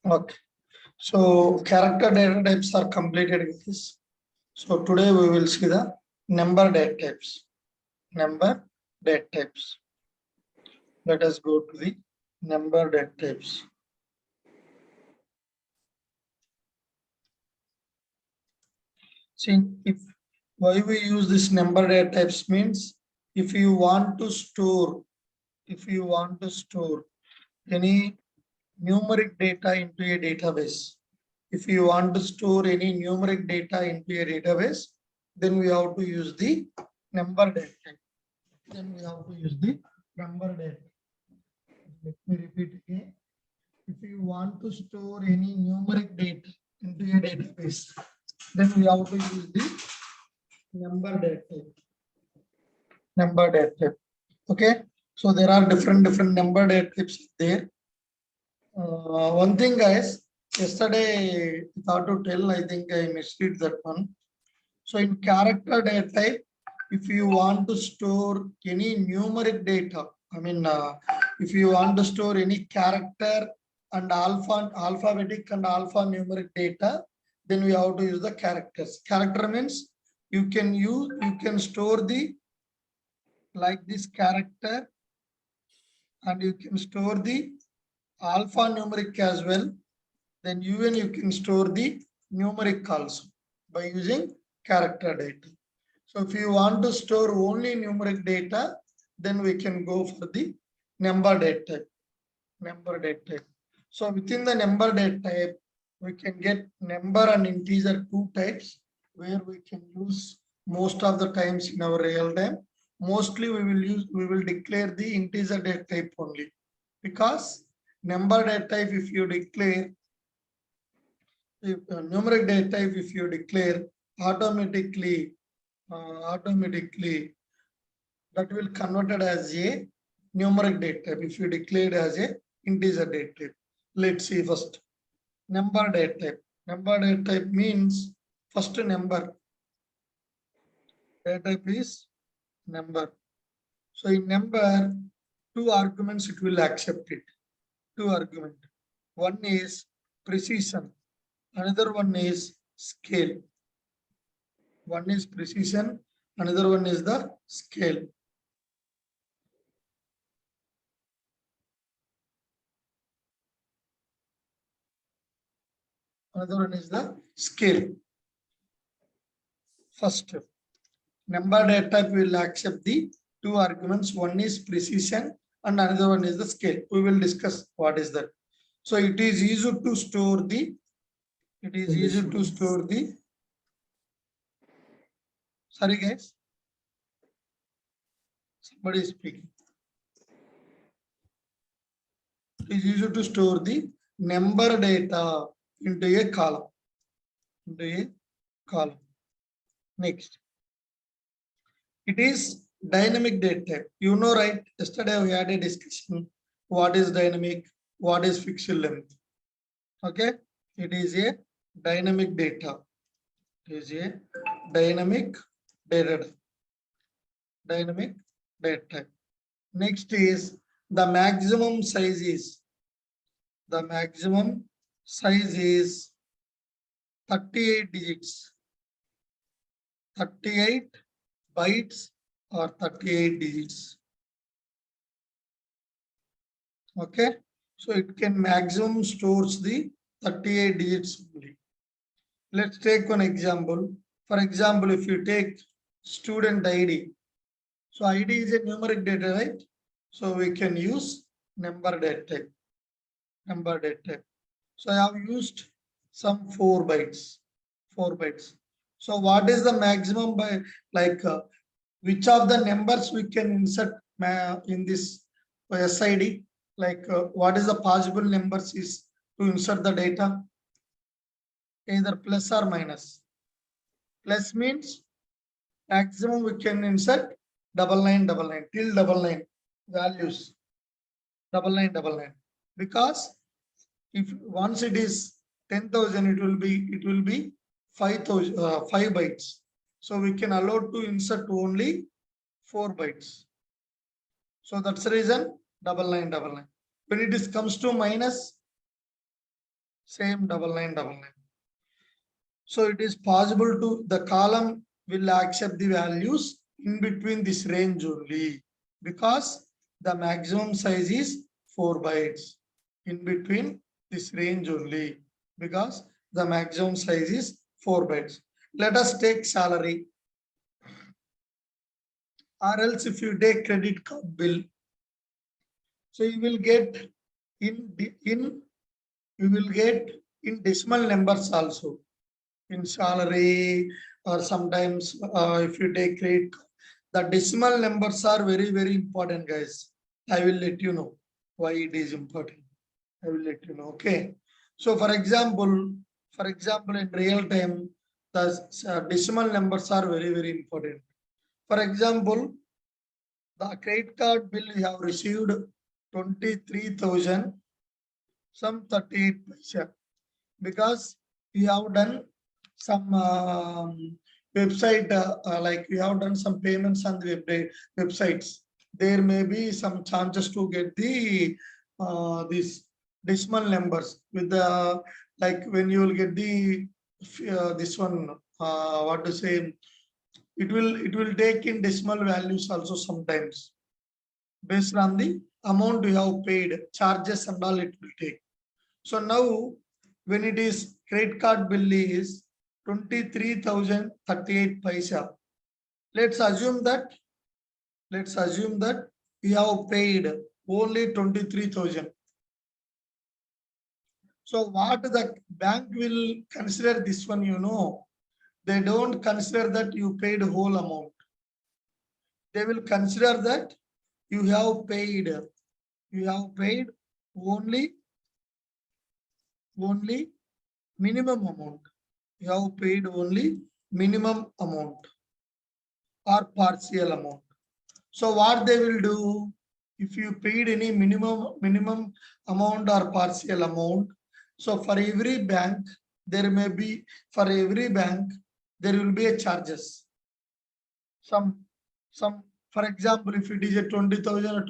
Okay. So character data types are completed with this. So today we will see the number data types. Number data types. Let us go to the number data types. See, why we use this number data types means if you want to store any numeric data into a database, if you want to store any numeric data into a database, then we have to use the number data type. Then we have to use the number data. Let me repeat again. If you want to store any numeric data into a database, then we have to use the number data type. Number data type. Okay. So there are different number data types there. One thing, guys, yesterday I thought to tell, I think I missed it that one. So in character data type, if you want to store any numeric data, if you want to store any character and alphabetic and alphanumeric data, then we have to use the characters. Character means you can store the like this character, and you can store the alphanumeric as well. Then even you can store the numeric also by using character data. So if you want to store only numeric data, then we can go for the number data type. Number data type. So within the number data type, we can get number and integer two types where we can use most of the times in our real time. Mostly we will declare the integer data type only, because number data type, if you declare numeric data type, if you declare automatically that will converted as a numeric data type if you declare it as a integer data type. Let's see first number data type. Number data type means first number. Data type is number. So in number, two arguments it will accept it. Two argument. One is precision. Another one is scale. One is precision. Another one is the scale. Another one is the scale. First, number data type will accept the two arguments. One is precision and another one is the scale. We will discuss what is that. So it is easy to store the. Sorry guys. Somebody is speaking. It is easy to store the number data into a column. Next, it is dynamic data type. You know, right? Yesterday we had a discussion. What is dynamic? What is fixed length? Okay, it is a dynamic data. It is a dynamic data type. Dynamic data type. Next is the maximum size is. The maximum size is 38 digits. 38 bytes or 38 digits. Okay, so it can maximum stores the 38 digits only. Let's take one example. For example, if you take student ID, so ID is a numeric data, right? So we can use number data type. Number data type. So I have used some 4 bytes. 4 bytes. So what is the maximum by which of the numbers we can insert in this SID? What is the possible numbers is to insert the data? Either plus or minus. Plus means maximum we can insert 9999 till 99 values. 9999. Because if once it is 10,000, it will be 5,000 5 bytes. So we can allow to insert only 4 bytes. So that's the reason 9999. When it is comes to minus, Same 9999. So it is possible to, the column will accept the values in between this range only, because the maximum size is 4 bytes in between this range only, because the maximum size is 4 bytes. Let us take salary, or else if you take credit card bill, so you will get you will get in decimal numbers also in salary, or sometimes if you take credit, the decimal numbers are very, very important, guys. I will let you know why it is important. I will let you know. Okay. So for example, in real time, the decimal numbers are very, very important. For example, the credit card bill you have received 23,000 some 38 paisa, because you have done some website, like we have done some payments on the websites. There may be some chances to get the these decimal numbers with the, like when you will get the this one, what to say, it will take in decimal values also sometimes, based on the amount you have paid, charges and all it will take. So now when it is credit card bill is 23,038 paisa. Let's assume that you have paid only 23,000. So what the bank will consider this one, they don't consider that you paid whole amount. They will consider that you have paid only minimum amount. You have paid only minimum amount or partial amount. So what they will do, if you paid any minimum amount or partial amount, so for every bank there may be, for every bank there will be a charges. Some for example, if it is a 20,000 or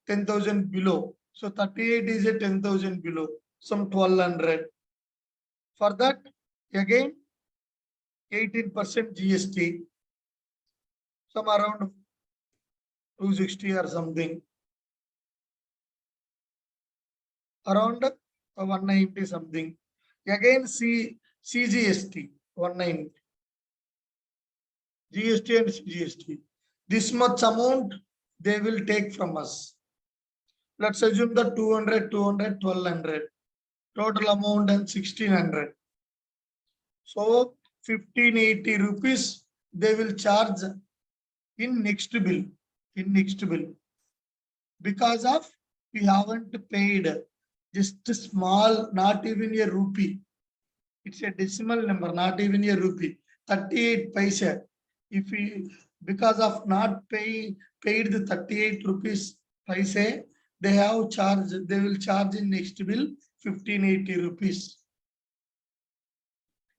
10,000 below, so 38 is a 10,000 below, some 1,200. For that, again 18% GST, some around 260 or something, around 190 something. Again CGST 190, GST and CGST. This much amount they will take from us. Let's assume that 200, 1,200. Total amount and 1,600. So 1,580 rupees they will charge in next bill. Because of we haven't paid just a small, not even a rupee. It's a decimal number, not even a rupee. 38 paisa. If we, because of not paid the 38 rupees paisa, they will charge in next bill 1,580 rupees.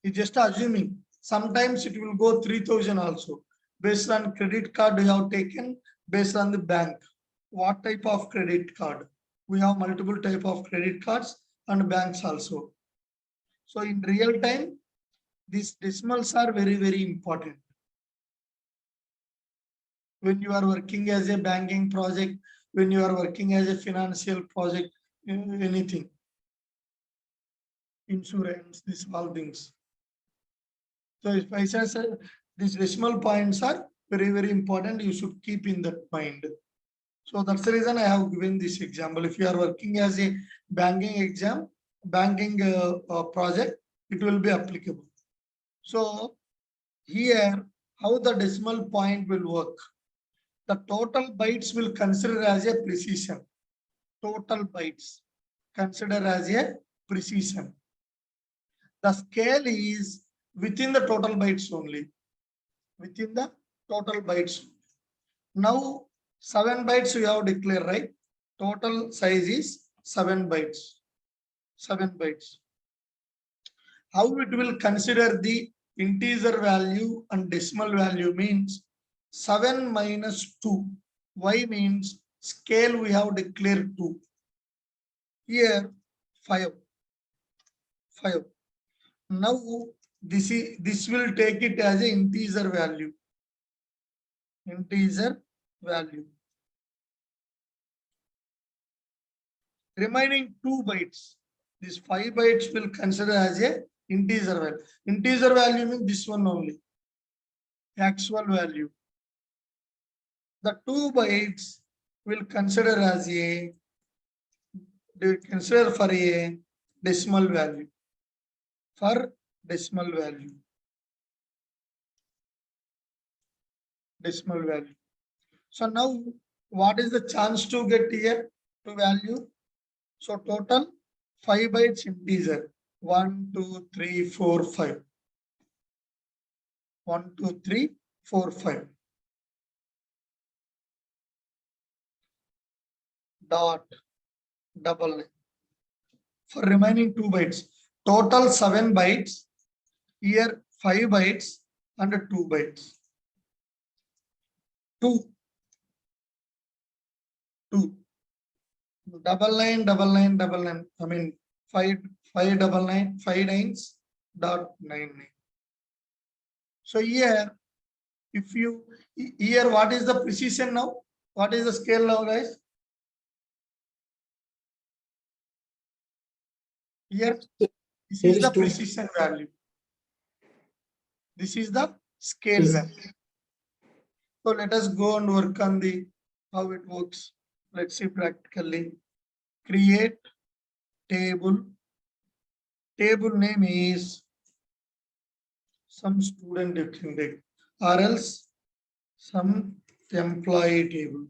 It's just assuming. Sometimes it will go 3,000 also, based on credit card you have taken, based on the bank. What type of credit card? We have multiple type of credit cards and banks also. So in real time, these decimals are very, very important. When you are working as a banking project, when you are working as a financial project, anything, insurance, these all things. So if I say these decimal points are very, very important, you should keep in that mind. So that's the reason I have given this example. If you are working as a banking project, it will be applicable. So here, how the decimal point will work? The total bytes will consider as a precision. Total bytes consider as a precision. The scale is within the total bytes only. Within the total bytes. Now 7 bytes you have declared, right? Total size is 7 bytes. 7 bytes. How it will consider the integer value and decimal value means 7 minus 2. Y means scale we have declared 2. Here 5. 5. Now this will take it as an integer value. Integer value. Remaining 2 bytes. This 5 bytes will consider as a integer value. Integer value means this one only. Actual value. The 2 bytes will consider as a consider for a decimal value. For decimal value. Decimal value. So now what is the chance to get here to value? So total 5 bytes integer. 1, 2, 3, 4, 5. 1, 2, 3, 4, 5. Dot double line. For remaining 2 bytes. Total 7 bytes. Here 5 bytes and 2 bytes. 2. Double line. I mean 5 nines dot 99. So here, if you here, what is the precision now? What is the scale now, guys? Here, this is the precision value. This is the scale value. So let us go and work on the how it works. Let's see practically. Create table. Table name is some student you can take, or else some employee table.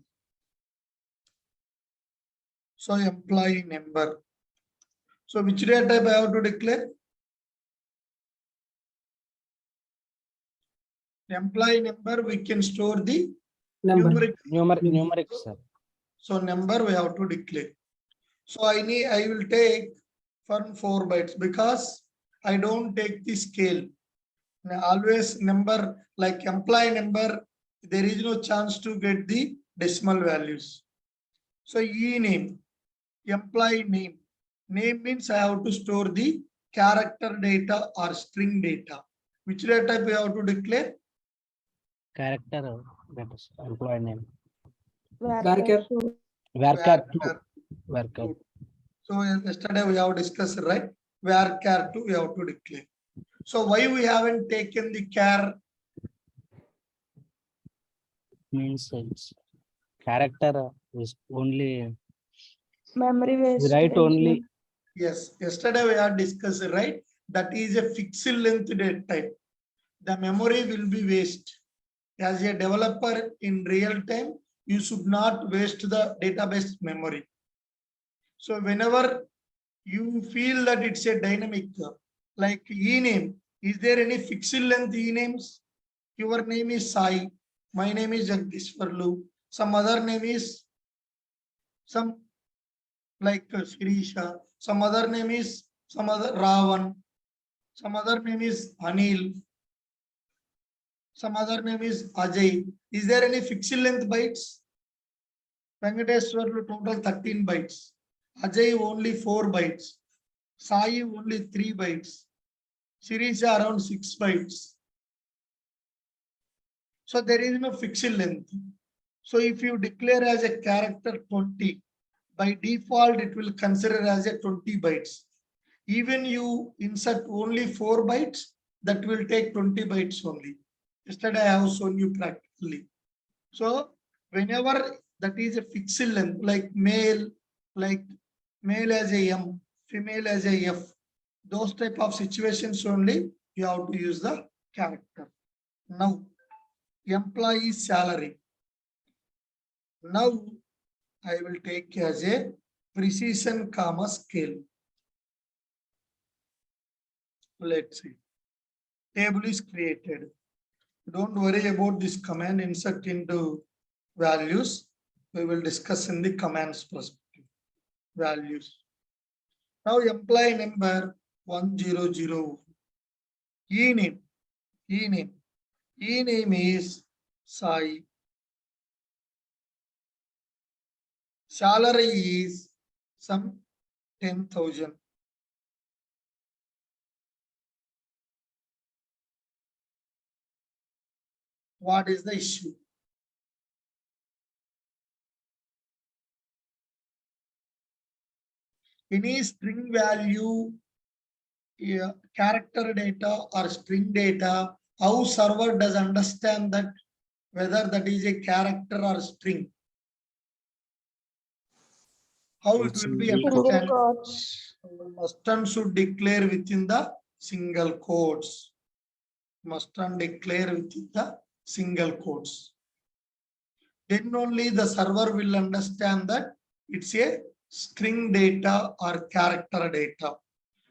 So employee number. So which data type I have to declare? Employee number, we can store the numeric, sir. So number we have to declare. So I will take from 4 bytes because I don't take the scale. Now, always number like employee number, there is no chance to get the decimal values. So name, employee name. Name means I have to store the character data or string data. Which data type we have to declare? Character, that is employee name. Varchar. Varchar. So yesterday we have discussed, right? Varchar 2 we have to declare. So why we haven't taken the char? Means it's character is only Memory waste. write only. Yes, yesterday we have discussed, right? That is a fixed length data type. The memory will be waste. As a developer in real time, you should not waste the database memory. So whenever you feel that it's a dynamic, like e-name, is there any fixed length e-names? Your name is Sai, my name is Jagdishwarlu, some other name is some like Shirisha, some other name is some other Ravan, some other name is Anil, some other name is Ajay. Is there any fixed length bytes? Venkateswarlu total 13 bytes. Ajay only 4 bytes. Sai only 3 bytes. Shirisha around 6 bytes. So there is no fixed length. So if you declare as a character 20, by default it will consider as a 20 bytes. Even you insert only 4 bytes, that will take 20 bytes only. Yesterday I have shown you practically. So whenever that is a fixed length, like male as a M, female as a F, those type of situations only you have to use the character. Now, employee salary. Now I will take as a precision comma scale. Let's see. Table is created. Don't worry about this command insert into values. We will discuss in the commands perspective. Values. Now employee number 1001. E-name. E-name. E-name is Sai. Salary is some 10,000. What is the issue? Any string value, character data or string data, how server does understand that whether that is a character or string? How it will be Single understand? quotes. Must and should declare within the single quotes. Must and declare within the single quotes. Then only the server will understand that it's a string data or character data.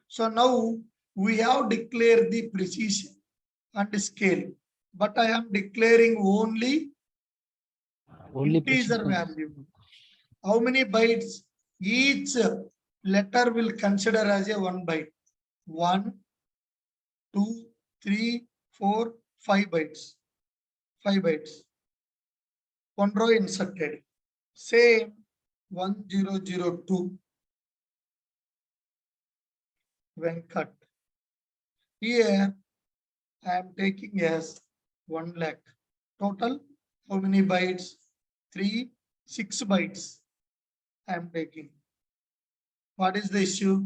So now we have declared the precision and scale, but I am declaring only integer precision. value. How many bytes? Each letter will consider as a 1 byte. 1, 2, 3, 4, 5 bytes. 5 bytes. One row inserted. Same 1002. Venkat. Here I am taking as 1 lakh. Total, how many bytes? 3, 6 bytes. I am taking. What is the issue?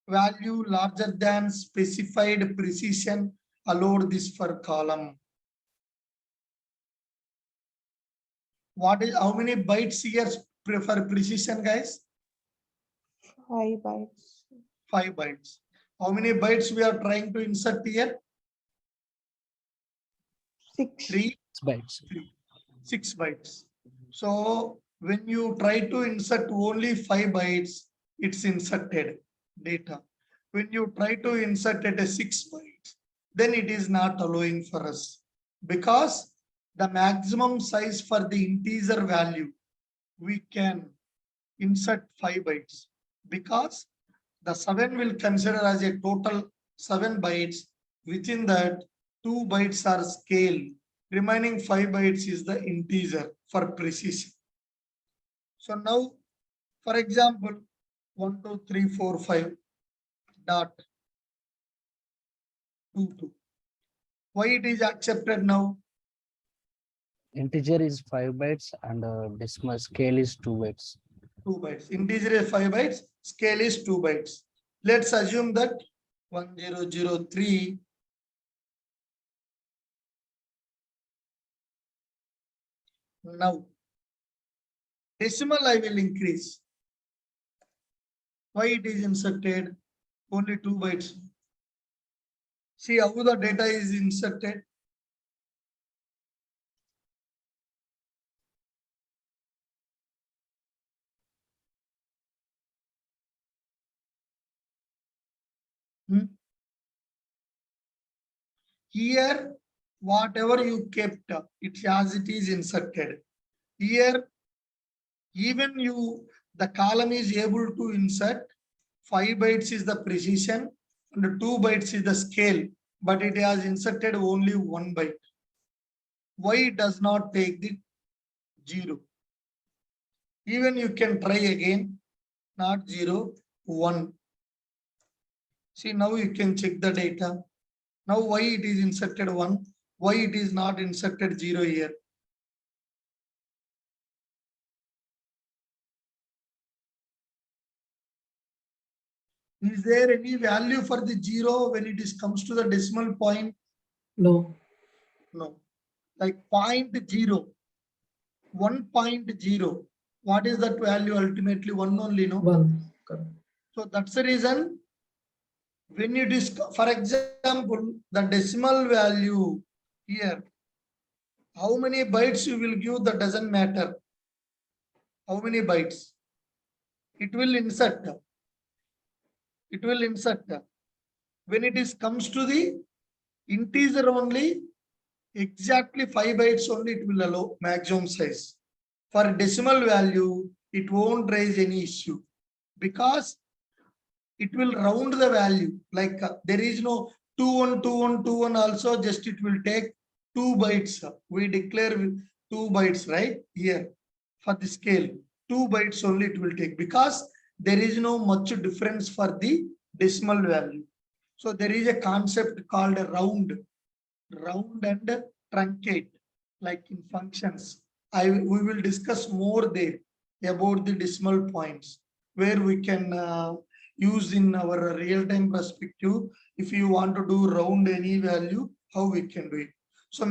Value larger than specified precision allowed this for column. What is how many bytes here for precision, guys? 5 bytes. 5 bytes. How many bytes we are trying to insert here? 6. 3 bytes. 6 bytes. So when you try to insert only 5 bytes, it's inserted data. When you try to insert at a 6 bytes, then it is not allowing for us, because the maximum size for the integer value, we can insert 5 bytes, because the 7 will consider as a total 7 bytes. Within that, 2 bytes are scale. Remaining 5 bytes is the integer for precision. So now, for example, 1, 2, 3, 4, 5 dot 2, 2. Why it is accepted now? Integer is 5 bytes and decimal scale is 2 bytes. 2 bytes. Integer is 5 bytes. Scale is 2 bytes. Let's assume that 1003 now. Decimal I will increase. Why it is inserted? Only 2 bytes. See how the data is inserted. Here, whatever you kept, it as it is inserted. Here, even the column is able to insert 5 bytes is the precision and 2 bytes is the scale, but it has inserted only 1 byte. Why it does not take the 0? Even you can try again, not 0, 1. See, now you can check the data. Now why it is inserted 1? Why it is not inserted 0 here? Is there any value for the 0 when it comes to the decimal point? No. No. Like 0.0, 1.0. What is that value ultimately? 1 only, no? 1. Correct. So that's the reason when you for example, the decimal value here, how many bytes you will give, that doesn't matter. How many bytes? It will insert. It will insert. When it comes to the integer only, exactly 5 bytes only it will allow maximum size. For decimal value, it won't raise any issue, because it will round the value. Like there is no 212121 also, just it will take 2 bytes. We declare 2 bytes right here for the scale. 2 bytes only it will take, because there is no much difference for the decimal value. So there is a concept called a round and truncate, like in functions. We will discuss more there about the decimal points, where we can use in our real-time perspective. If you want to do round any value, how we can do it. So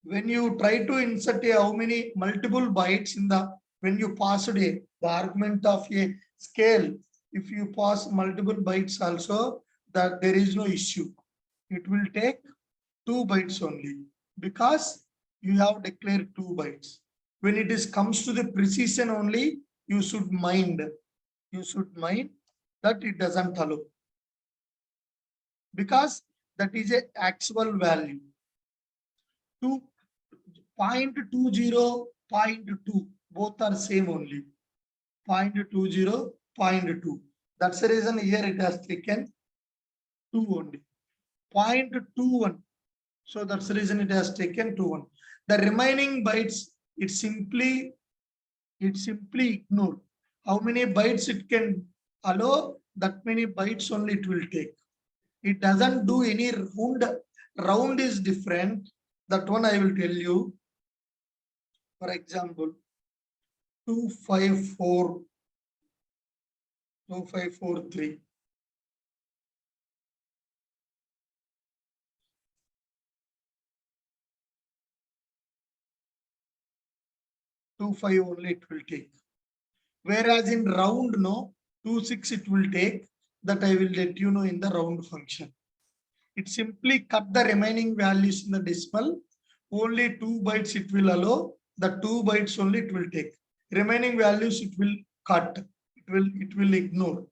when you try to insert how many multiple bytes in the, when you pass the argument of a scale, if you pass multiple bytes also, that there is no issue. It will take 2 bytes only, because you have declared 2 bytes. When it is comes to the precision only, you should mind that it doesn't allow, because that is a actual value. 0.20, 0.2, both are same only. 0.20, 0.2. That's the reason here it has taken 2 only. 0.21. So that's the reason it has taken 2, 1. The remaining bytes, it simply ignore. How many bytes it can allow, that many bytes only it will take. It doesn't do any round. Round is different. That one I will tell you. For example, 2543. 25 only it will take. Whereas in round, no, 26 it will take. That I will let you know in the round function. It simply cut the remaining values in the decimal. Only 2 bytes it will allow. The 2 bytes only it will take. Remaining values it will cut. It will ignore.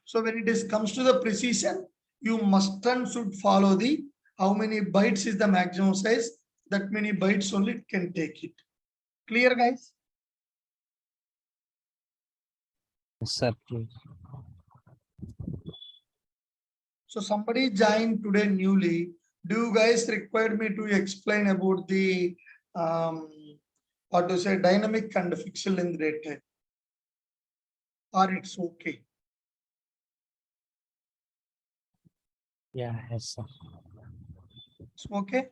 So when it comes to the precision, you must and should follow the how many bytes is the maximum size. That many bytes only it can take it. Clear, guys? Yes, sir. So somebody joined today newly. Do you guys require me to explain about the what to say, dynamic and fixed length data, or it's okay? Yeah, yes, sir. It's okay,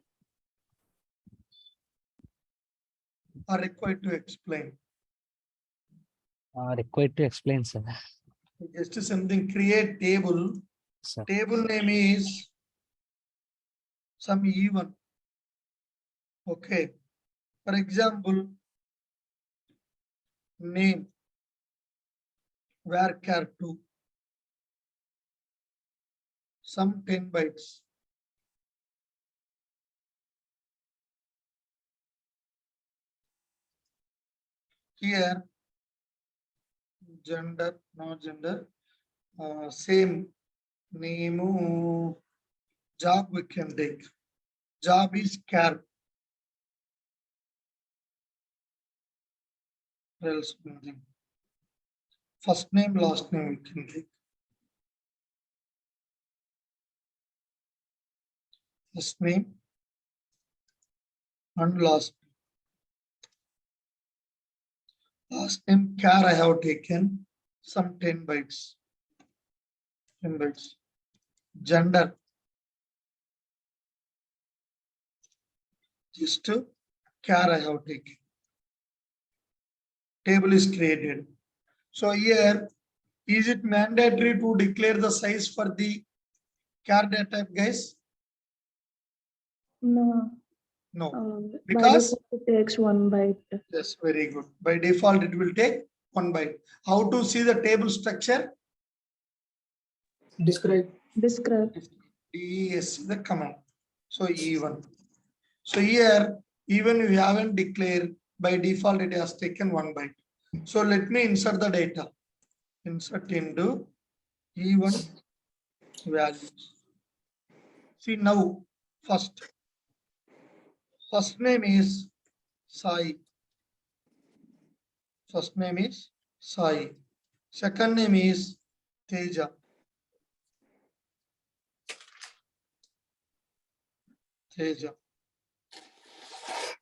or required to explain? Required to explain, sir. Just something, create table. Sir. Table name is some E1. Okay. For example, name varchar 2. Some 10 bytes. Here, gender, no gender, same name, job we can take. Job is char. Else nothing. First name, last name we can take. First name and last. Last name char I have taken some 10 bytes. 10 bytes. Gender. Just char I have taken. Table is created. So here, is it mandatory to declare the size for the char data type, guys? No. No. By Because default, it takes 1 byte. yes, very good. By default, it will take 1 byte. How to see the table structure? Describe. DES, the command. So E1. So here, even if you haven't declared, by default, it has taken 1 byte. So let me insert the data. Insert into E1 values. See now, first name is Sai. First name is Sai. Second name is Teja. Teja.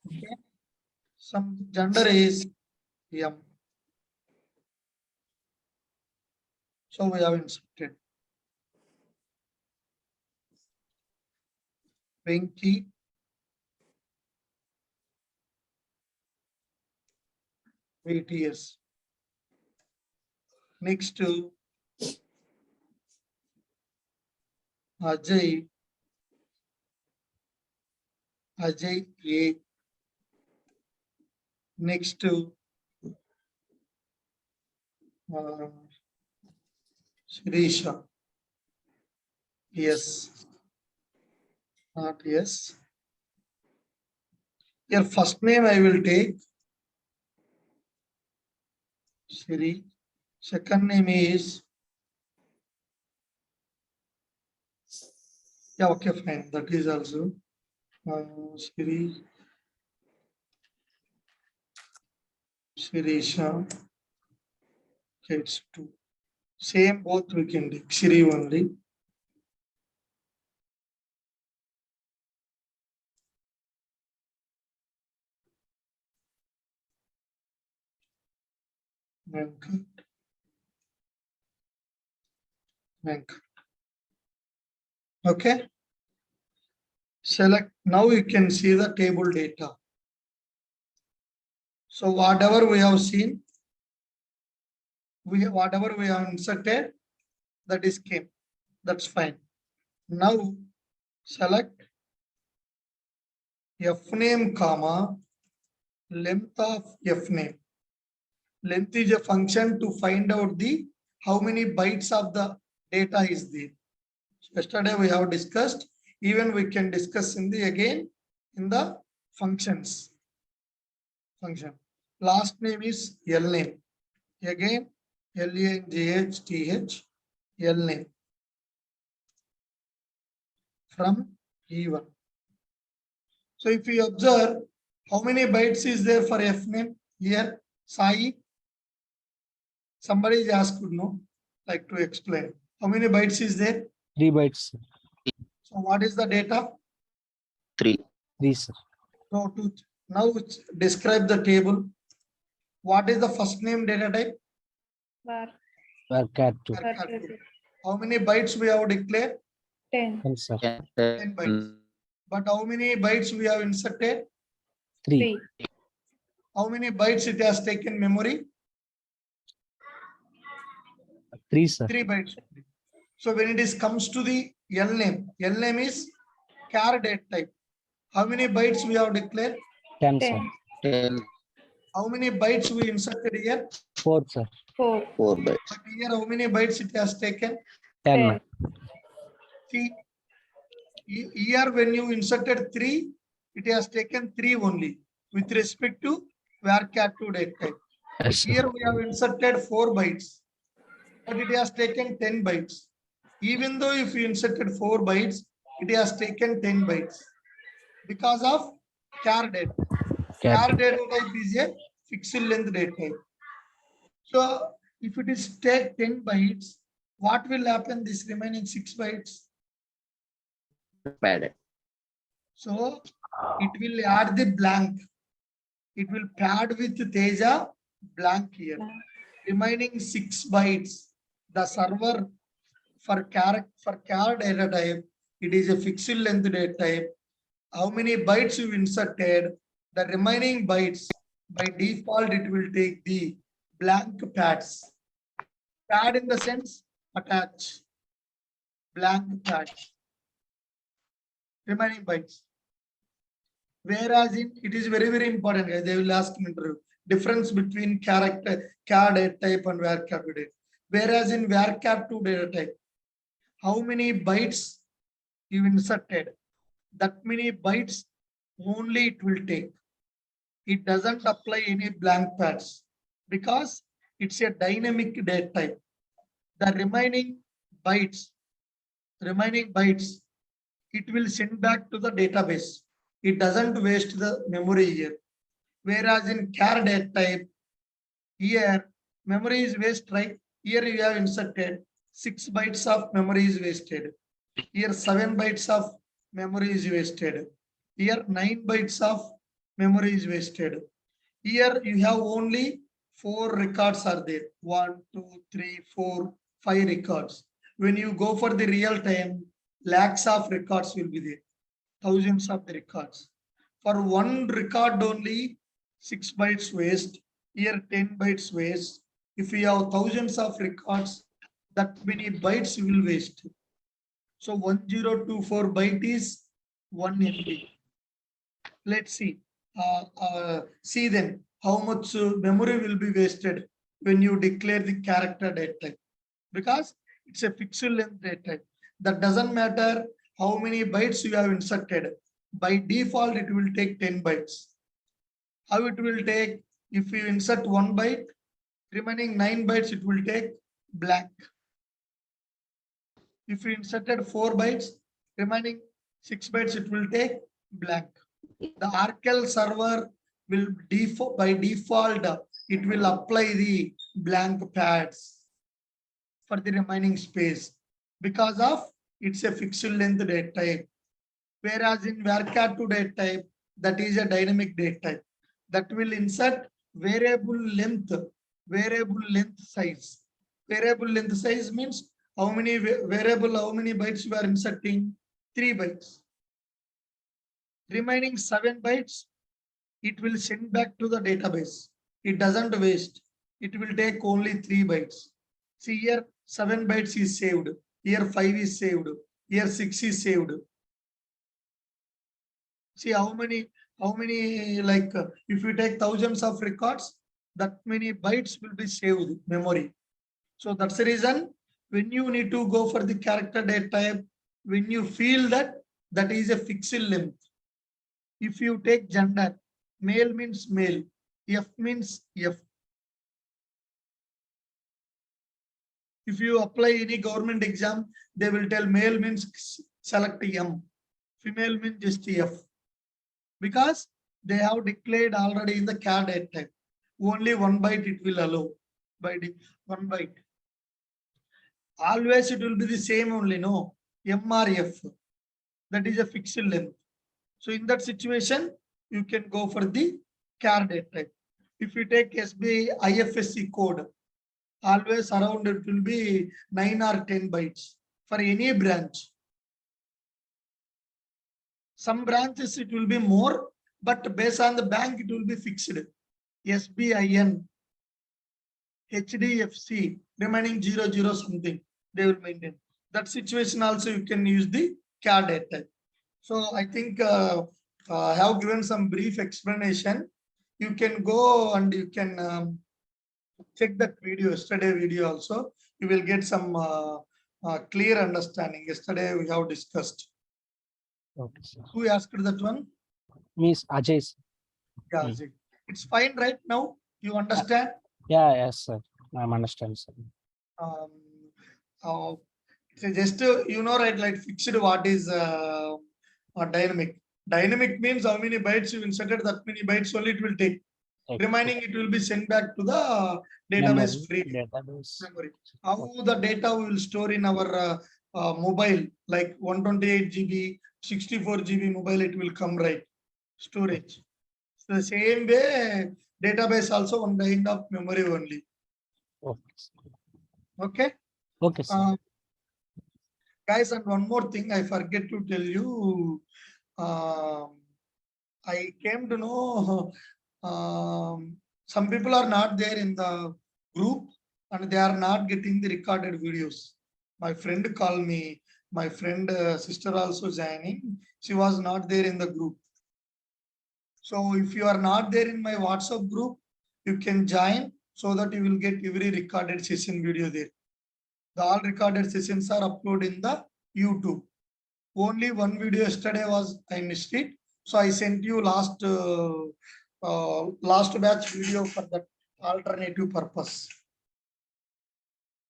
Okay. Some gender is M. So we have inserted. Venky, VTS. Next to Ajay, Ajay A. Next to Shirisha. Yes. Not yes. Your first name I will take Shri. Second name is yeah, okay, fine. That is also Shri Shirisha. Okay, it's two. Same both we can take Shri only. Venkat. Venkat. Okay. Select. Now you can see the table data. So whatever we have seen, whatever we have inserted, that is came. That's fine. Now select F name comma length of F name. Length is a function to find out the how many bytes of the data is there. Yesterday we have discussed. Even we can discuss in the again in the functions. Function. Last name is L name. Again LANGHTH L name from E1. So if you observe how many bytes is there for F name here, Sai. Somebody is asked, no, like to explain. How many bytes is there? 3 bytes. So what is the data? 3. 3, sir. So to now describe the table. What is the first name data type? Cat 2. Varchar2. How many bytes we have declared? 10. 10, sir. 10 bytes. But how many bytes we have inserted? 3. How many bytes it has taken memory? 3, sir. 3 bytes. So when it is comes to the L name is char date type. How many bytes we have declared? 10, sir. 10. How many bytes we inserted here? 4, sir. 4. 4 bytes. But here how many bytes it has taken? 10. See, here when you inserted 3, it has taken 3 only with respect to varchar2 date type. Yes, sir. Here we have inserted 4 bytes, but it has taken 10 bytes. Even though if you inserted 4 bytes, it has taken 10 bytes because of char date. Char Cat. data type is a fixed length data type. So if it is take 10 bytes, what will happen this remaining 6 bytes? Padded. So it will add the blank. It will pad with Teja blank here. Remaining 6 bytes. The server for char data type, it is a fixed length data type. How many bytes you inserted? The remaining bytes, by default, it will take the blank pads. Pad in the sense attach. Blank pads. Remaining bytes. Whereas it is very, very important. Guys. They will ask in interview difference between char data type and varchar2 data. Whereas in varchar2 data type, how many bytes you inserted? That many bytes only it will take. It doesn't apply any blank pads because it's a dynamic data type. The remaining bytes, it will send back to the database. It doesn't waste the memory here. Whereas in char data type, here memory is waste, right? Here you have inserted 6 bytes of memory is wasted. Here 7 bytes of memory is wasted. Here 9 bytes of memory is wasted. Here you have only 4 records are there. 1, 2, 3, 4, 5 records. When you go for the real time, lakhs of records will be there. thousands of the records. For one record only, 6 bytes waste. Here 10 bytes waste. If we have thousands of records, that many bytes will waste. So 1024 byte is 1 MB. Let's see. See then how much memory will be wasted when you declare the character data type, because it's a fixed length data type. That doesn't matter how many bytes you have inserted. By default, it will take 10 bytes. How it will take? If you insert 1 byte, remaining 9 bytes, it will take blank. If you inserted 4 bytes, remaining 6 bytes, it will take blank. The RKL server will by default, it will apply the blank pads for the remaining space because of it's a fixed length data type. Whereas in varchar2 data type, that is a dynamic data type that will insert variable length size. Variable length size means how many bytes you are inserting? 3 bytes. Remaining 7 bytes, it will send back to the database. It doesn't waste. It will take only 3 bytes. See here, 7 bytes is saved. Here 5 is saved. Here 6 is saved. See how many like if you take thousands of records, that many bytes will be saved memory. So that's the reason when you need to go for the character data type, when you feel that is a fixed length. If you take gender, male means male, F means F. If you apply any government exam, they will tell male means select M, female means just F. Because they have declared already in the char data type. Only 1 byte it will allow, by 1 byte. Always it will be the same only, no, M or F. That is a fixed length. So in that situation, you can go for the char data type. If you take SBI IFSC code, always around it will be 9 or 10 bytes for any branch. Some branches it will be more, but based on the bank it will be fixed. SBIN, HDFC, remaining 00 something, they will maintain. That situation also you can use the char data type. So I think I have given some brief explanation. You can go and you can check that video, yesterday video also. You will get some clear understanding. Yesterday we have discussed. Okay, sir. Who asked that one? Miss Ajay. Sir. Yeah, Ajay. It's fine right now. You understand? Yeah, yes, sir. I'm understand, sir. So just you know, right? Like fixed. What is dynamic? Dynamic means how many bytes you inserted. That many bytes only it will take. Okay. Remaining it will be sent back to the database free memory. How the data we will store in our mobile, like 128 GB, 64 GB mobile, it will come, right? Storage. So the same way, database also one kind of memory only. Okay. Okay. Okay, sir. Guys, and one more thing I forget to tell you. I came to know some people are not there in the group and they are not getting the recorded videos. My friend called me, my friend sister also joining. She was not there in the group. So if you are not there in my WhatsApp group, you can join so that you will get every recorded session video there. The all recorded sessions are uploaded in the YouTube. Only one video yesterday was I missed it. So I sent you last batch video for that alternative purpose.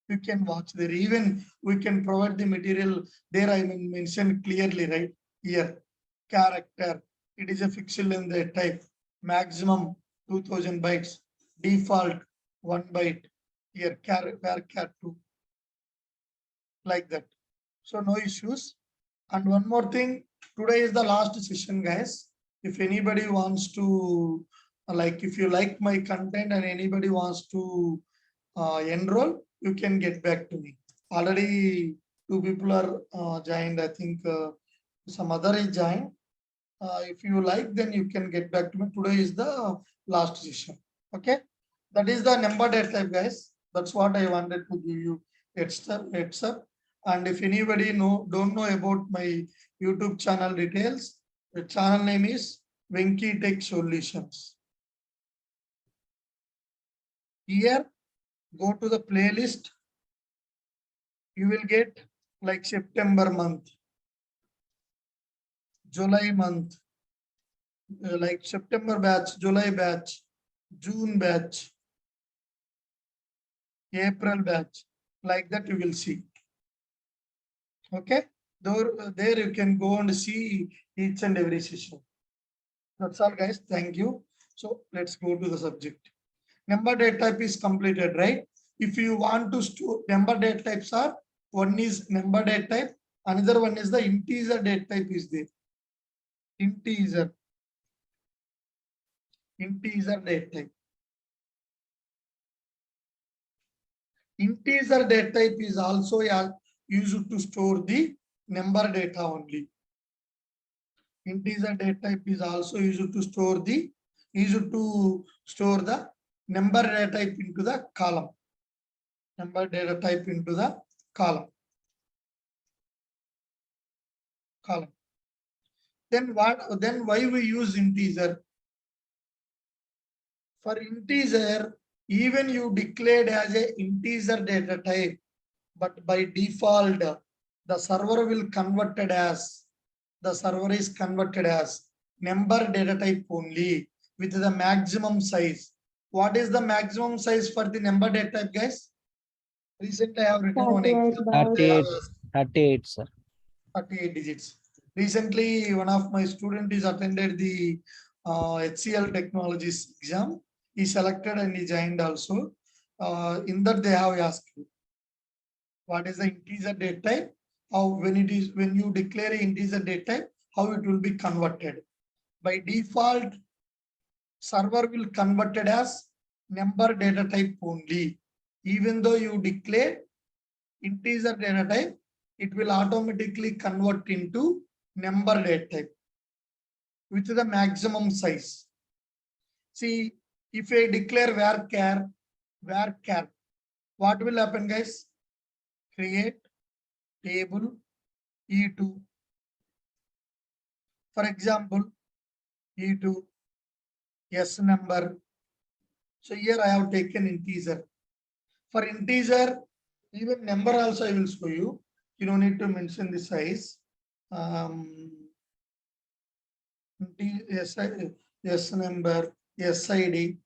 You can watch there. Even we can provide the material there. I mentioned clearly right here. Character. It is a fixed length type. Maximum 2000 bytes. Default 1 byte. Here varchar2. Like that. So no issues. And one more thing. Today is the last session, guys. If anybody wants to, like, if you like my content and anybody wants to enroll, you can get back to me. Already 2 people are joined. I think some other is joined. If you like, then you can get back to me. Today is the last session. Okay. That is the number data type, guys. That's what I wanted to give you. Heads up. And if anybody don't know about my YouTube channel details, the channel name is Venky Tech Solutions. Here, go to the playlist. You will get like September month, July month, like September batch, July batch, June batch, April batch, like that you will see. Okay, there you can go and see each and every session. That's all, guys. Thank you. So let's go to the subject. Number data type is completed, right? If you want to store number data types are, one is number data type, another one is the integer data type is there. Integer data type. Integer data type is also used to store the number data only. Integer data type is also used to store the number data type into the column. Number data type into the column. Then why we use integer? For integer, even you declared as a integer data type, but by default, the server is converted as number data type only with the maximum size. What is the maximum size for the number data type, guys? Recently, I have written one 38 example. bytes. 38, sir. 38 digits. Recently, one of my students is attended the HCL technologies exam. He selected and he joined also. In that they have asked you, what is the integer data type? How when you declare an integer data type, how it will be converted? By default, server will convert it as number data type only. Even though you declare integer data type, it will automatically convert into number data type with the maximum size. See, if I declare varchar, what will happen, guys? Create table E2. For example, E2, yes number. So here I have taken integer. For integer, even number also I will show you. You don't need to mention the size. Yes number, SID,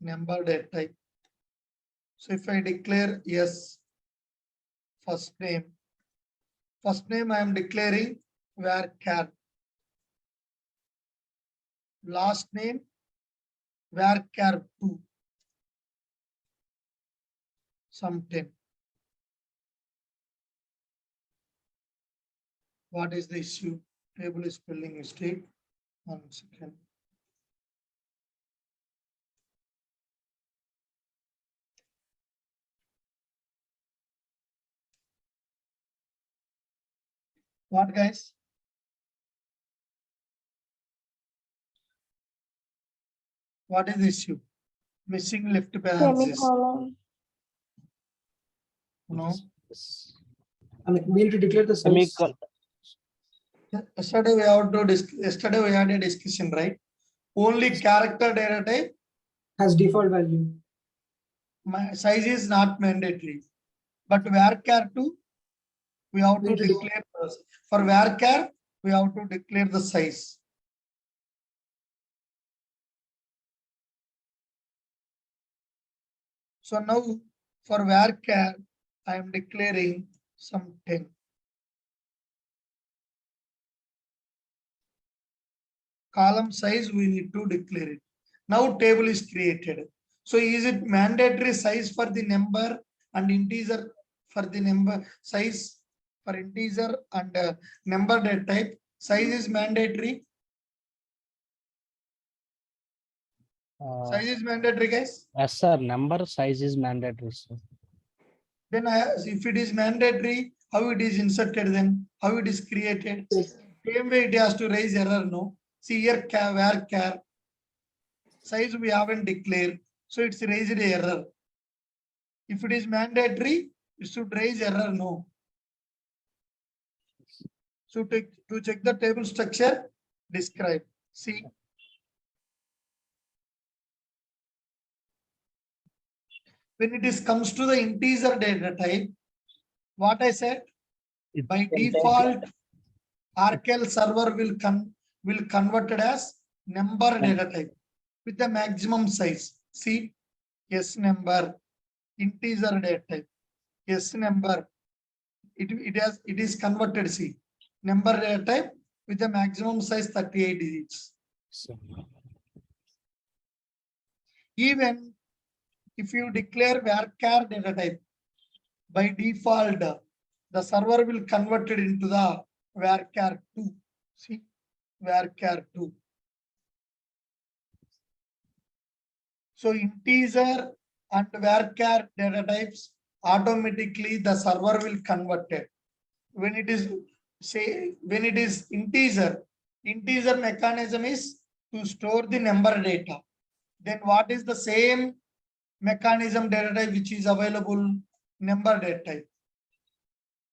number data type. So if I declare yes, first name I am declaring varchar. Last name varchar2, some 10. What is the issue? Table is spelling mistake. 1 second. What, guys? What is the issue? Missing left parenthesis. Semicolon. No. I mean, we need to declare the size. Yesterday we had a discussion, right? Only character data type. Has default value. My size is not mandatory, but varchar2 we have to declare. For varchar we have to declare the size. So now for varchar I am declaring some 10. Column size we need to declare it. Now table is created. So is it mandatory size for the number and integer for the number size for integer and number data type? Size is mandatory. Size is mandatory, guys. Yes, sir. Number size is mandatory, sir. Then if it is mandatory, how it is inserted then? How it is created? Same way it has to raise error, no? See here, where char size we haven't declared, so it's raised error. If it is mandatory, it should raise error, no? So to check the table structure, describe. See. When it is comes to the integer data type, what I said, by default, RKL server will convert it as number data type with the maximum size. See, yes number, integer data type, yes number. It is converted. See, number data type with the maximum size 38 digits. Even if you declare varchar data type, by default, the server will convert it into the varchar 2. See, varchar 2. So integer and varchar data types, automatically the server will convert it. When it is integer mechanism is to store the number data. Then what is the same mechanism data type which is available? Number data type,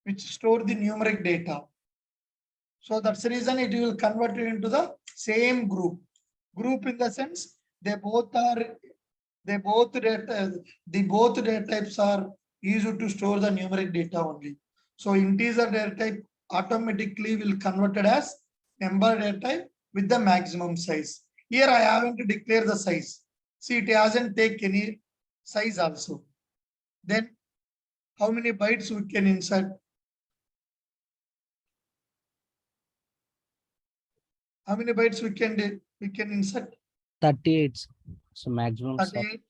which store the numeric data. So that's the reason it will convert it into the same group. Group in the sense both data types are used to store the numeric data only. So integer data type automatically will convert it as number data type with the maximum size. Here I haven't to declare the size. See, it hasn't take any size also. Then how many bytes we can insert? How many bytes we can insert? 38. So maximum. 38.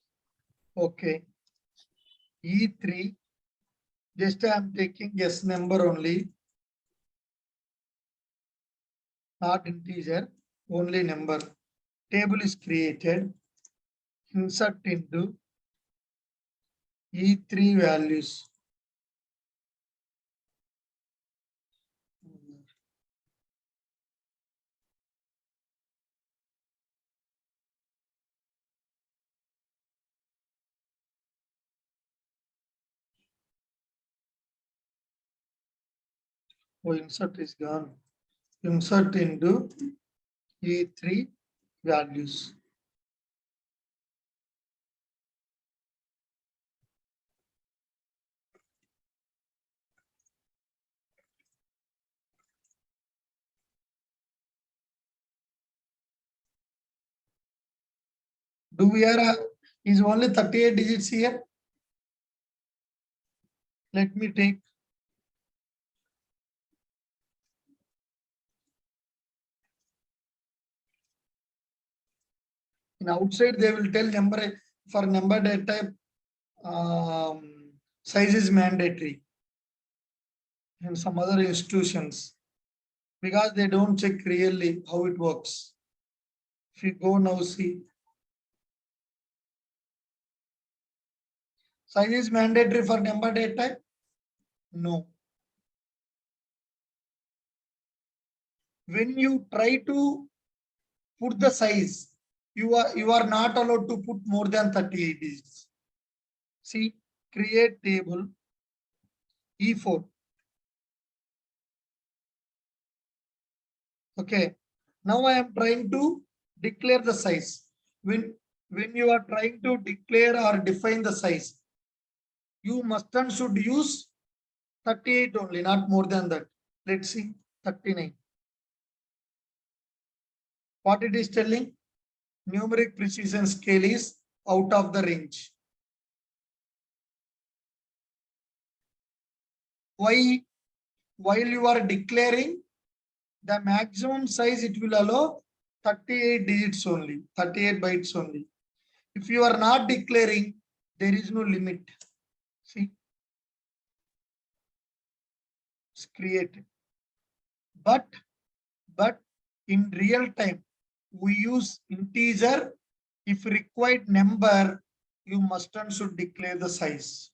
Okay. E3. Just I am taking yes number only. Not integer, only number. Table is created. Insert into E3 values. Oh, insert is gone. Insert into E3 values. Do we have is only 38 digits here? Let me take. In outside, they will tell number for number data type size is mandatory. In some other institutions, because they don't check really how it works. If you go now, see. Size is mandatory for number data type? No. When you try to put the size, you are not allowed to put more than 38 digits. See, create table E4. Okay. Now I am trying to declare the size. When you are trying to declare or define the size, you must and should use 38 only, not more than that. Let's see, 39. What it is telling? Numeric precision scale is out of the range. Why? While you are declaring the maximum size, it will allow 38 digits only, 38 bytes only. If you are not declaring, there is no limit. See, it's created. But in real time, we use integer. If required number, you must and should declare the size.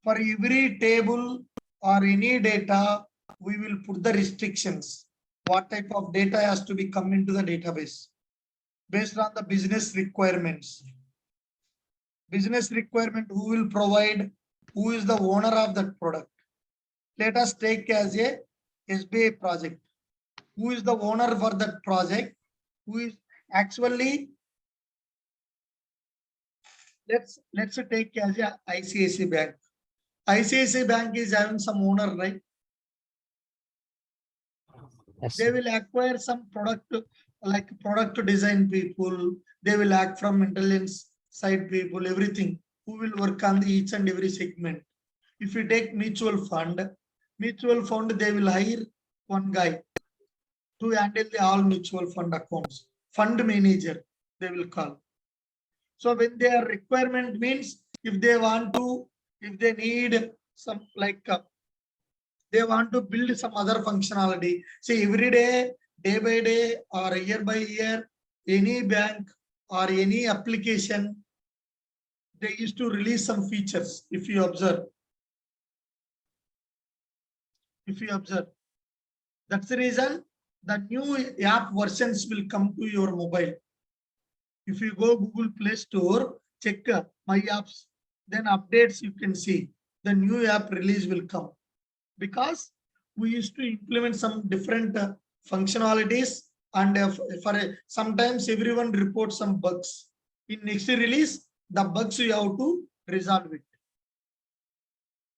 For every table or any data, we will put the restrictions. What type of data has to be come into the database based on the business requirements. Business requirement, who will provide, who is the owner of that product. Let us take as a SBI project. Who is the owner for that project? Who is actually, let's take as a ICICI Bank. ICICI Bank is having some owner, right? Yes, They sir. will acquire some product, like product design people. They will act from intelligence side people, everything, who will work on the each and every segment. If you take mutual fund, they will hire one guy to handle the all mutual fund accounts. Fund manager, they will call. So when their requirement means, if they want to, if they need some like they want to build some other functionality. See, every day by day or year by year, any bank or any application, they used to release some features. If you observe, that's the reason the new app versions will come to your mobile. If you go Google Play Store, check my apps, then updates you can see the new app release will come, because we used to implement some different functionalities, and sometimes everyone reports some bugs. In next release, the bugs you have to resolve it.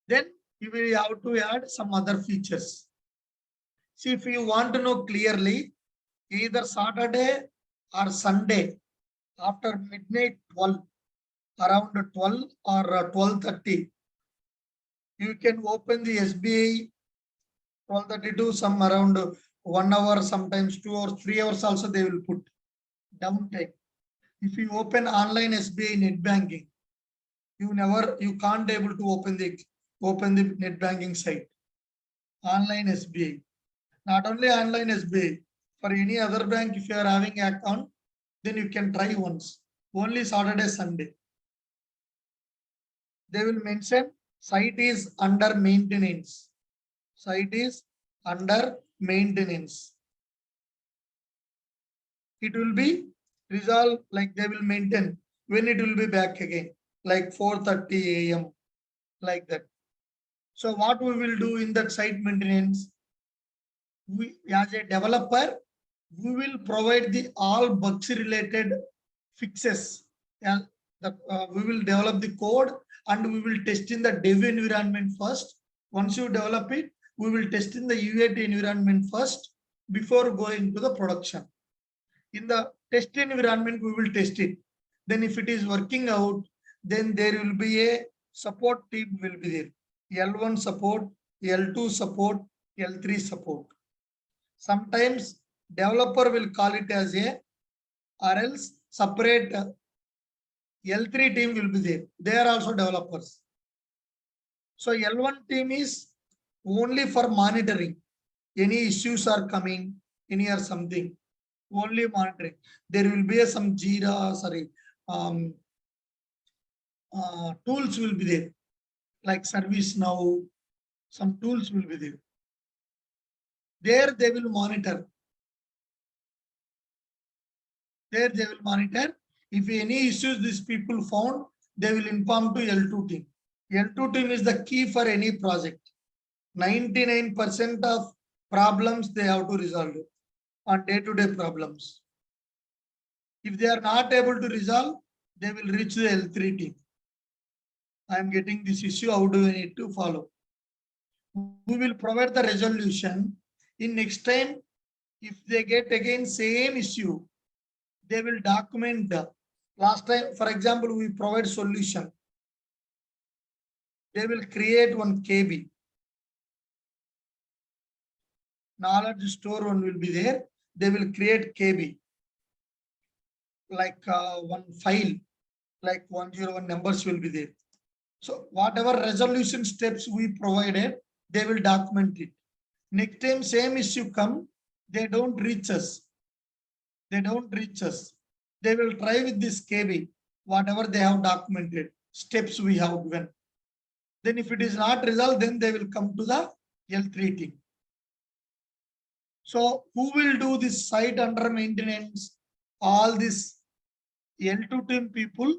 Then you will have to add some other features. See, if you want to know clearly, either Saturday or Sunday after midnight 12, around 12 or 12:30, you can open the SBI 12:32, some around 1 hour, sometimes 2 or 3 hours also they will put downtime. If you open online SBI net banking, you can't able to open the net banking site. Online SBI, not only online SBI, for any other bank, if you are having an account, then you can try once. Only Saturday, Sunday. They will mention site is under maintenance. Site is under maintenance. It will be resolved, like they will maintain when it will be back again, like 4:30 a.m. like that. So what we will do in that site maintenance, we as a developer, we will provide the all bugs related fixes. And we will develop the code and we will test in the dev environment first. Once you develop it, we will test in the UAT environment first before going to the production. In the test environment, we will test it. Then if it is working out, then there will be a support team will be there. L1 support, L2 support, L3 support. Sometimes developer will call it as a, or else separate L3 team will be there. They are also developers. So L1 team is only for monitoring. Any issues are coming, any or something, only monitoring. There will be some Jira, tools will be there, like ServiceNow, some tools will be there. There they will monitor. There they will monitor. If any issues these people found, they will inform to L2 team. L2 team is the key for any project. 99% of problems they have to resolve it on day-to-day problems. If they are not able to resolve, they will reach the L3 team. I am getting this issue, how do we need to follow? We will provide the resolution. In next time, if they get again same issue, they will document the last time. For example, we provide solution. They will create one KB. Knowledge store one will be there. They will create KB, like one file, like 101 numbers will be there. So whatever resolution steps we provided, they will document it. Next time same issue come, they don't reach us. They don't reach us. They will try with this KB, whatever they have documented, steps we have given. Then if it is not resolved, then they will come to the L3 team. So who will do this site under maintenance? All this L2 team people,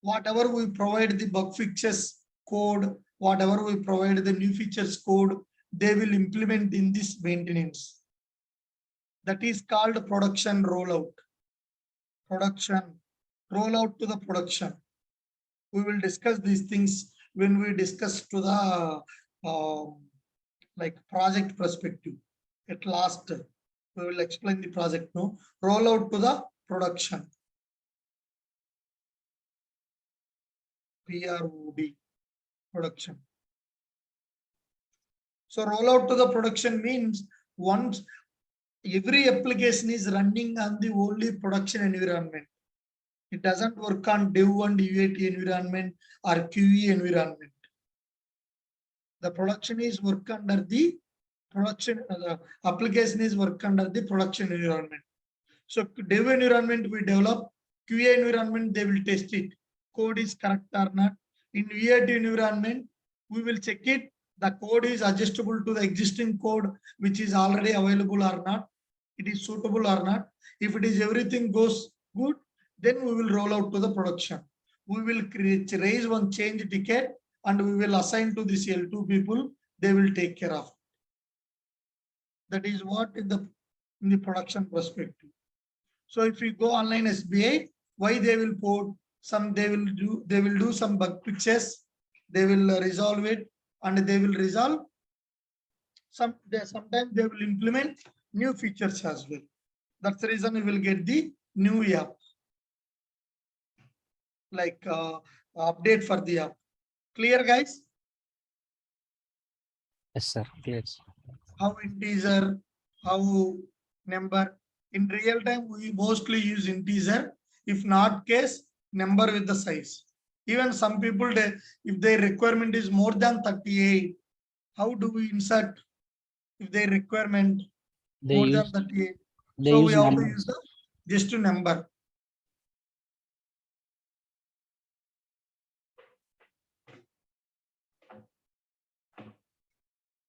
whatever we provide the bug fixes code, whatever we provide the new features code, they will implement in this maintenance. That is called production rollout. Production rollout to the production. We will discuss these things when we discuss to the like project perspective. At last, we will explain the project now. Rollout to the production. PROD, production. So rollout to the production means once every application is running on the only production environment. It doesn't work on dev and UAT environment or QE environment. The production is work under the production, the application is work under the production environment. So dev environment we develop, QA environment they will test it. Code is correct or not. In UAT environment, we will check it. The code is adjustable to the existing code, which is already available or not. It is suitable or not. If it is everything goes good, then we will roll out to the production. We will raise one change ticket and we will assign to this L2 people. They will take care of it. That is what in the production perspective. So if we go online SBI, why they will put some, they will do some bug fixes, they will resolve it, and they will resolve sometimes they will implement new features as well. That's the reason we will get the new app, like update for the app. Clear, guys? Yes, sir. Clear. How integer, how number. In real time, we mostly use integer. If not case, number with the size. Even some people, if their requirement is more than 38, how do we insert if their requirement more than 38? So we have to use the just a number.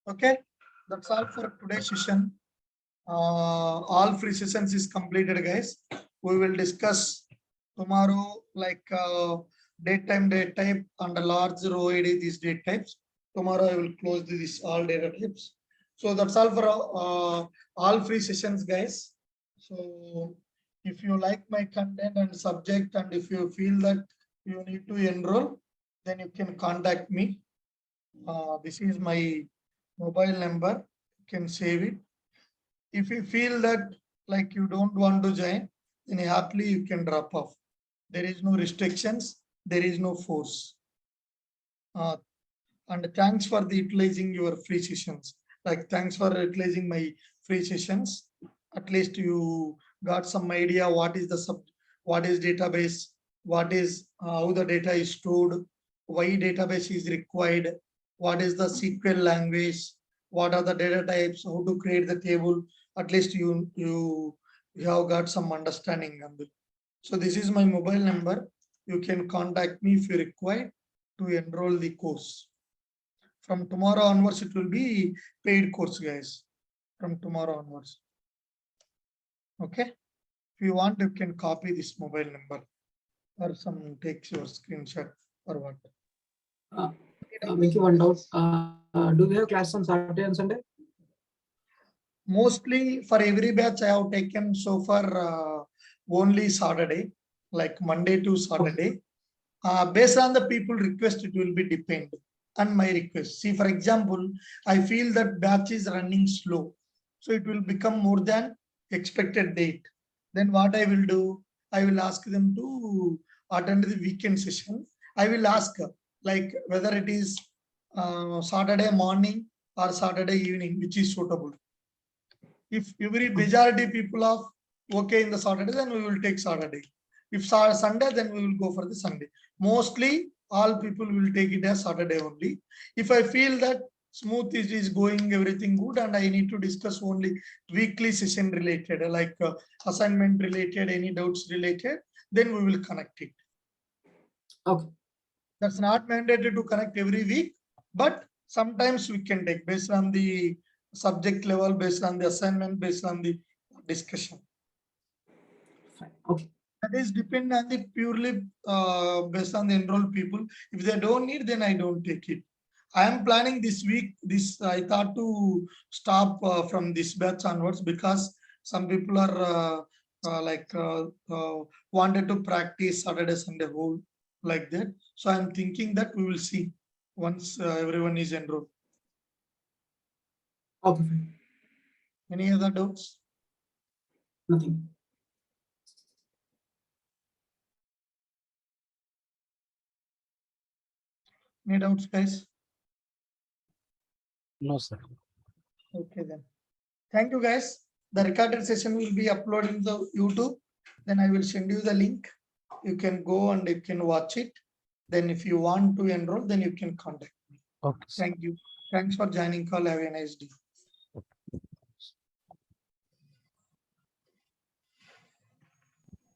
Okay, that's all for today's session. All free sessions is completed, guys. We will discuss tomorrow like date time, date type, and a large row ID, these date types. Tomorrow I will close this all data types. So that's all for all free sessions, guys. So if you like my content and subject, and if you feel that you need to enroll, then you can contact me. This is my mobile number. You can save it. If you feel that like you don't want to join, then happily you can drop off. There is no restrictions. There is no force. And thanks for the utilizing your free sessions. Like thanks for utilizing my free sessions. At least you got some idea what is the what is database, what is how the data is stored, why database is required, what is the SQL language, what are the data types, how to create the table. At least you have got some understanding on it. So this is my mobile number. You can contact me if you require to enroll the course. From tomorrow onwards, it will be paid course, guys. From tomorrow onwards. Okay. If you want, you can copy this mobile number or some takes your screenshot or what. Make you one doubt. Do we have class on Saturday and Sunday? Mostly for every batch I have taken so far only Saturday, like Monday to Saturday. Based on the people request, it will be depend on my request. See, for example, I feel that batch is running slow, so it will become more than expected date. Then what I will do, I will ask them to attend the weekend session. I will ask like whether it is Saturday morning or Saturday evening, which is suitable. If every majority people are okay in the Saturday, then we will take Saturday. If Sunday, then we will go for the Sunday. Mostly all people will take it as Saturday only. If I feel that smooth is going everything good and I need to discuss only weekly session related, like assignment related, any doubts related, then we will connect it. Okay. That's not mandated to connect every week, but sometimes we can take based on the subject level, based on the assignment, based on the discussion. Fine. Okay. That is depend on the purely based on the enrolled people. If they don't need, then I don't take it. I am planning this week. This I thought to stop from this batch onwards because some people are wanted to practice Saturday, Sunday whole like that. So I'm thinking that we will see once everyone is enrolled. Okay. Fine. Any other doubts? Nothing. Any doubts, guys? No, sir. Okay then. Thank you, guys. The recorded session will be uploaded in the YouTube. Then I will send you the link. You can go and you can watch it. Then if you want to enroll, then you can contact me. Okay, sir. Thank you. Thanks for joining call. Have a nice day.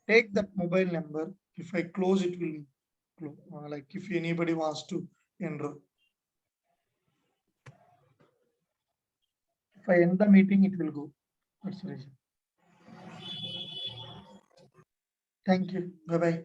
Take that mobile number. If I close, it will like if anybody wants to enroll. If I end the meeting, it will go. That's the reason. Thank you. Bye bye.